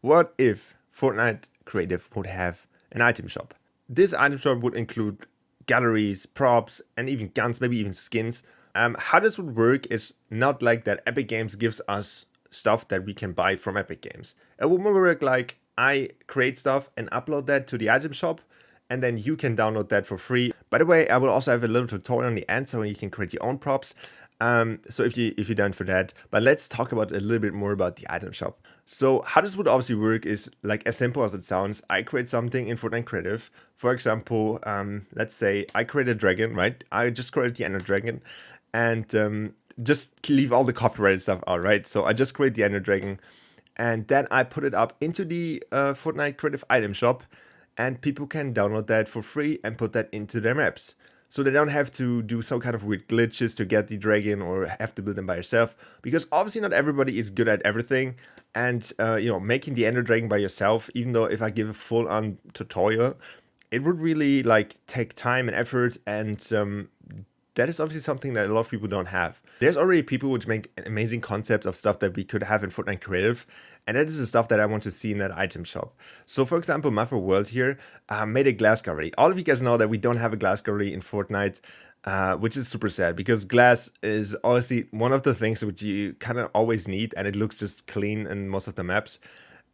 What if Fortnite Creative would have an item shop? This item shop would include galleries, props, and even guns, maybe even skins. How this would work is not like that Epic Games gives us stuff that we can buy from Epic Games. It would more work like I create stuff and upload that to the item shop, and then you can download that for free. By the way, I will also have a little tutorial on the end so you can create your own props. So if you're done for that, but let's talk about a little bit more about the item shop. So how this would obviously work is like as simple as it sounds. I create something in Fortnite Creative. For example, let's say I create a dragon, right? I just created the Ender Dragon, and just leave all the copyrighted stuff out, right? So I just create the Ender Dragon, and then I put it up into the Fortnite Creative item shop, and people can download that for free and put that into their maps. So they don't have to do some kind of weird glitches to get the dragon or have to build them by yourself, because obviously not everybody is good at everything. And making the Ender Dragon by yourself, even though if I give a full-on tutorial, it would really like take time and effort, and that is obviously something that a lot of people don't have. There's already people which make amazing concepts of stuff that we could have in Fortnite Creative, and that is the stuff that I want to see in that item shop. So for example, Mafia World here made a glass gallery. All of you guys know that we don't have a glass gallery in Fortnite, which is super sad because glass is honestly one of the things which you kind of always need, and it looks just clean in most of the maps,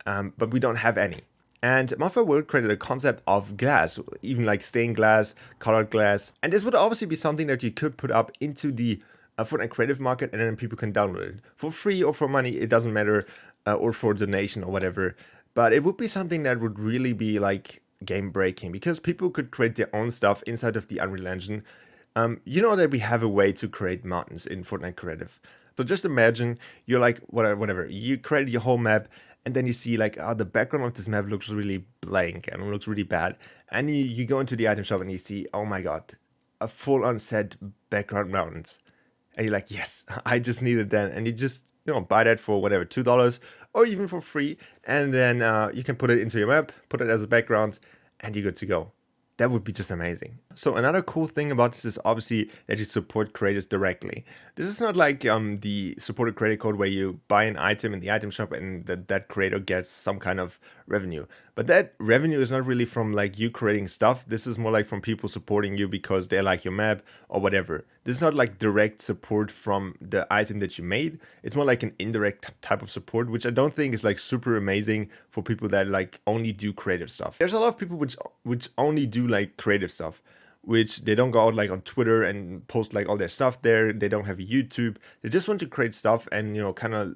but we don't have any. And Mafia World created a concept of glass, even like stained glass, colored glass. And this would obviously be something that you could put up into the Fortnite Creative Market, and then people can download it for free or for money. It doesn't matter, or for donation or whatever. But it would be something that would really be like game breaking, because people could create their own stuff inside of the Unreal Engine. You know that we have a way to create mountains in Fortnite Creative. So just imagine you're like whatever. You create your whole map, and then you see like, oh, the background of this map looks really blank and it looks really bad. And you go into the item shop and you see, oh my god, a full-on set background mountains. And you're like, yes, I just needed that. And you just buy that for whatever, $2 or even for free. And then you can put it into your map, put it as a background, and you're good to go. That would be just amazing. So another cool thing about this is obviously that you support creators directly. This is not like the supported creator code where you buy an item in the item shop and that creator gets some kind of revenue. But that revenue is not really from like you creating stuff. This is more like from people supporting you because they like your map or whatever. This is not like direct support from the item that you made. It's more like an indirect type of support, which I don't think is like super amazing for people that like only do creative stuff. There's a lot of people which only do like creative stuff, which they don't go out like on Twitter and post like all their stuff there. They don't have a YouTube. They just want to create stuff and kind of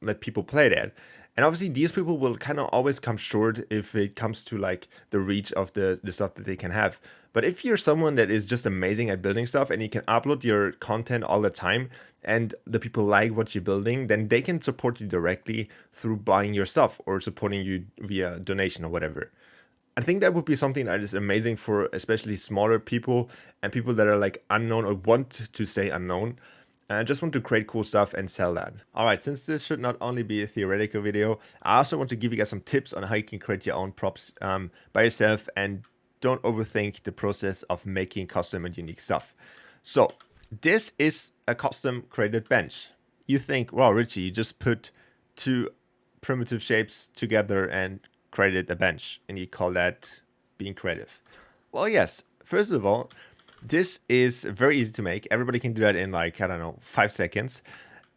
let people play that. And obviously these people will kind of always come short if it comes to like the reach of the stuff that they can have. But if you're someone that is just amazing at building stuff and you can upload your content all the time and the people like what you're building, then they can support you directly through buying your stuff or supporting you via donation or whatever. I think that would be something that is amazing for especially smaller people and people that are like unknown or want to stay unknown and just want to create cool stuff and sell that. All right, since this should not only be a theoretical video, I also want to give you guys some tips on how you can create your own props by yourself and don't overthink the process of making custom and unique stuff. So this is a custom created bench. You think, wow, Richie, you just put two primitive shapes together and created a bench and you call that being creative. Well, yes, first of all, this is very easy to make. Everybody can do that in like, I don't know, 5 seconds.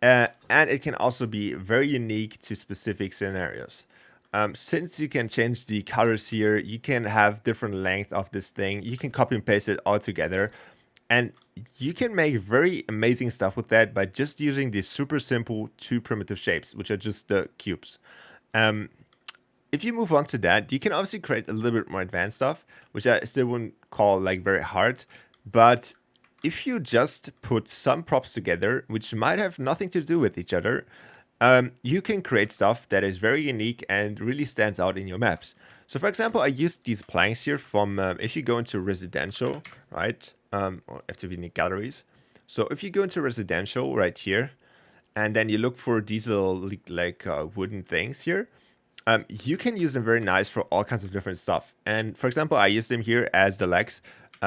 And it can also be very unique to specific scenarios. Since you can change the colors here, you can have different length of this thing. You can copy and paste it all together. And you can make very amazing stuff with that by just using these super simple two primitive shapes, which are just the cubes. If you move on to that, you can obviously create a little bit more advanced stuff, which I still wouldn't call like very hard. But if you just put some props together, which might have nothing to do with each other, you can create stuff that is very unique and really stands out in your maps. So for example, I used these planks here from, if you go into residential, right? Or FTV in the galleries. So if you go into residential right here, and then you look for these little like wooden things here, you can use them very nice for all kinds of different stuff. And for example, I use them here as the legs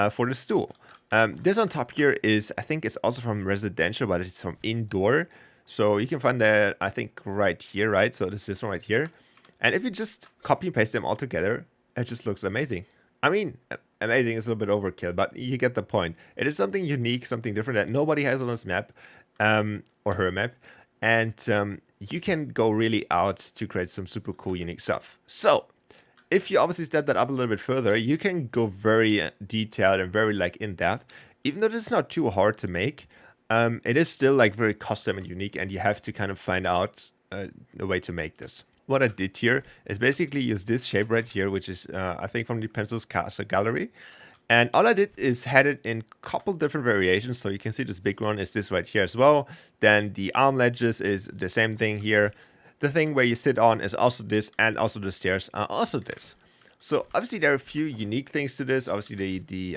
for the stool. This on top here is, I think it's also from residential, but it's from indoor. So you can find that, I think, right here, right? So this is this one right here. And if you just copy and paste them all together, it just looks amazing. I mean, amazing is a little bit overkill, but you get the point. It is something unique, something different that nobody has on this map, or her map, and you can go really out to create some super cool, unique stuff. So, if you obviously step that up a little bit further, you can go very detailed and very like in depth. Even though it's not too hard to make, it is still like very custom and unique, and you have to kind of find out a way to make this. What I did here is basically use this shape right here, which is I think from the Pencils Casa gallery. And all I did is had it in a couple different variations. So you can see this big one is this right here as well. Then the arm ledges is the same thing here. The thing where you sit on is also this, and also the stairs are also this. So obviously there are a few unique things to this. Obviously the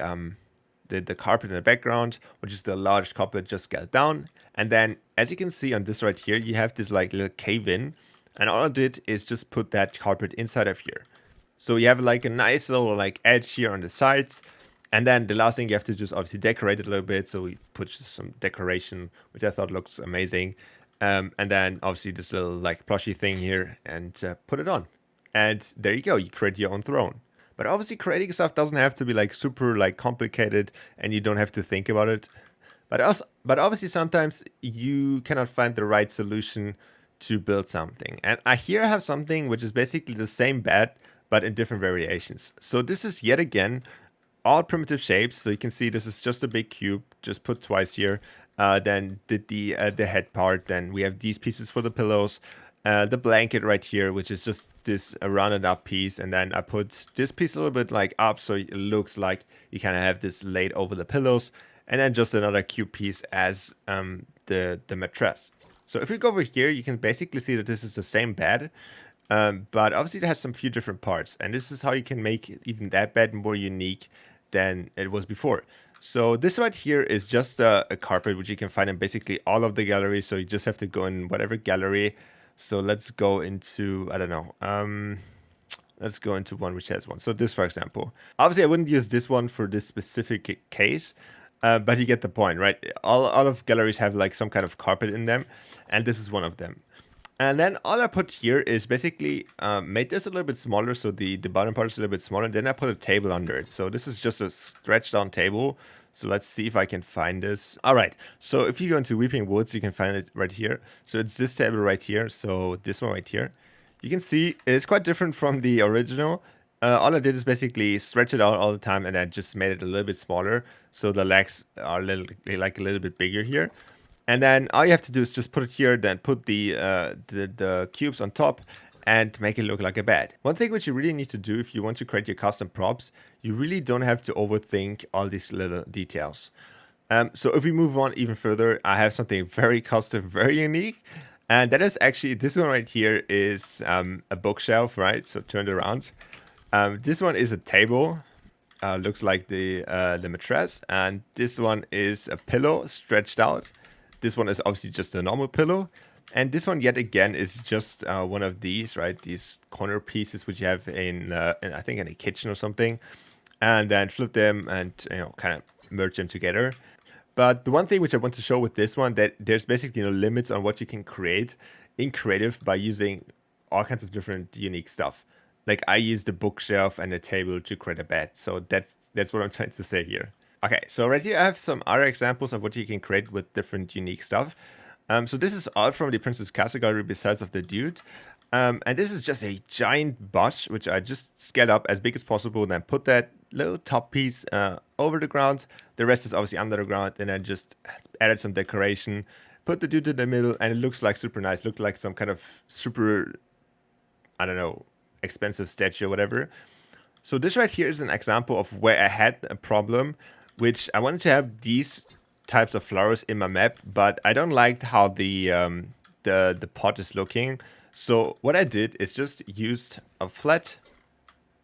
carpet in the background, which is the large carpet, just got down. And then as you can see on this right here, you have this like little cave in. And all I did is just put that carpet inside of here. So you have like a nice little like edge here on the sides. And then the last thing you have to just obviously decorate it a little bit. So we put just some decoration, which I thought looks amazing. And then obviously this little like plushy thing here, and put it on. And there you go, you create your own throne. But obviously creating stuff doesn't have to be like super like complicated, and you don't have to think about it. But obviously sometimes you cannot find the right solution to build something. And I here have something which is basically the same bed, but in different variations. So this is yet again all primitive shapes. So you can see this is just a big cube, just put twice here. Then did the head part. Then we have these pieces for the pillows. The blanket right here, which is just this rounded up piece. And then I put this piece a little bit like up, so it looks like you kind of have this laid over the pillows. And then just another cube piece as the mattress. So if you go over here, you can basically see that this is the same bed, but obviously it has some few different parts. And this is how you can make even that bed more unique than it was before. So this right here is just a carpet, which you can find in basically all of the galleries. So you just have to go in whatever gallery. So let's go into, I don't know, let's go into one which has one. So this, for example. Obviously, I wouldn't use this one for this specific case, but you get the point, right? All of galleries have like some kind of carpet in them, and this is one of them. And then all I put here is basically made this a little bit smaller, so the bottom part is a little bit smaller. Then I put a table under it. So this is just a stretched down table. So let's see if I can find this. All right. So if you go into Weeping Woods, you can find it right here. So it's this table right here. So this one right here. You can see it's quite different from the original. All I did is basically stretch it out all the time, and I just made it a little bit smaller. So the legs are a little bit bigger here. And then all you have to do is just put it here, then put the cubes on top and make it look like a bed. One thing which you really need to do if you want to create your custom props, you really don't have to overthink all these little details. So if we move on even further, I have something very custom, very unique. And that is actually, this one right here is a bookshelf, right? So turned around. This one is a table. Looks like the mattress. And this one is a pillow stretched out. This one is obviously just a normal pillow. And this one, yet again, is just one of these, right? These corner pieces which you have in I think in a kitchen or something. And then flip them and, kind of merge them together. But the one thing which I want to show with this one, that there's basically no limits on what you can create in Creative by using all kinds of different unique stuff. Like I use the bookshelf and the table to create a bed. So that's what I'm trying to say here. Okay, so right here I have some other examples of what you can create with different unique stuff. So this is all from the Princess Casa gallery besides of the dude. And this is just a giant bush, which I just scaled up as big as possible, and then put that little top piece over the ground. The rest is obviously under the ground, and then just added some decoration, put the dude in the middle, and it looks like super nice. Looked like some kind of super, I don't know, expensive statue or whatever. So this right here is an example of where I had a problem, which I wanted to have these types of flowers in my map, but I don't like how the pot is looking. So what I did is just used a flat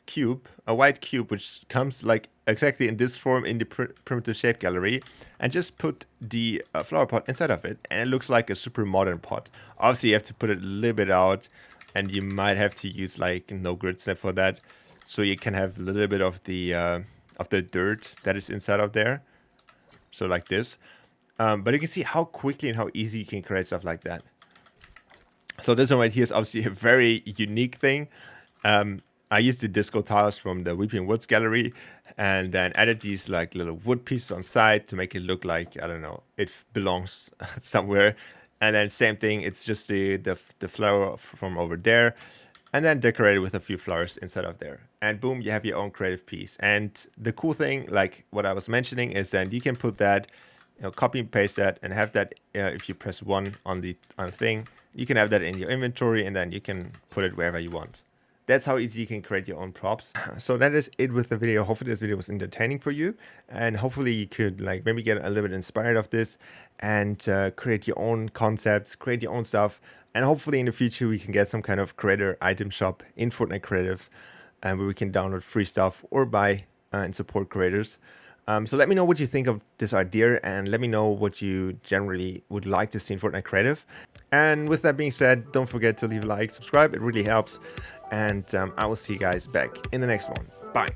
cube, a white cube, which comes like exactly in this form in the primitive shape gallery, and just put the flower pot inside of it, and it looks like a super modern pot. Obviously, you have to put it a little bit out, and you might have to use like no grid snap for that, so you can have a little bit of the dirt that is inside of there. So like this. But you can see how quickly and how easy you can create stuff like that. So this one right here is obviously a very unique thing. I used the disco tiles from the Weeping Woods gallery, and then added these like little wood pieces on side to make it look like, I don't know, it belongs somewhere. And then same thing, it's just the flower from over there, and then decorate it with a few flowers inside of there. And boom, you have your own creative piece. And the cool thing, like what I was mentioning, is then you can put that, copy and paste that, and have that. If you press one on the thing, you can have that in your inventory, and then you can put it wherever you want. That's how easy you can create your own props. So that is it with the video. Hopefully this video was entertaining for you, and hopefully you could like maybe get a little bit inspired of this and create your own concepts, create your own stuff, and hopefully in the future we can get some kind of creator item shop in Fortnite Creative, where we can download free stuff or buy and support creators. So let me know what you think of this idea, and let me know what you generally would like to see in Fortnite Creative. And with that being said, don't forget to leave a like, subscribe, it really helps. And I will see you guys back in the next one. Bye.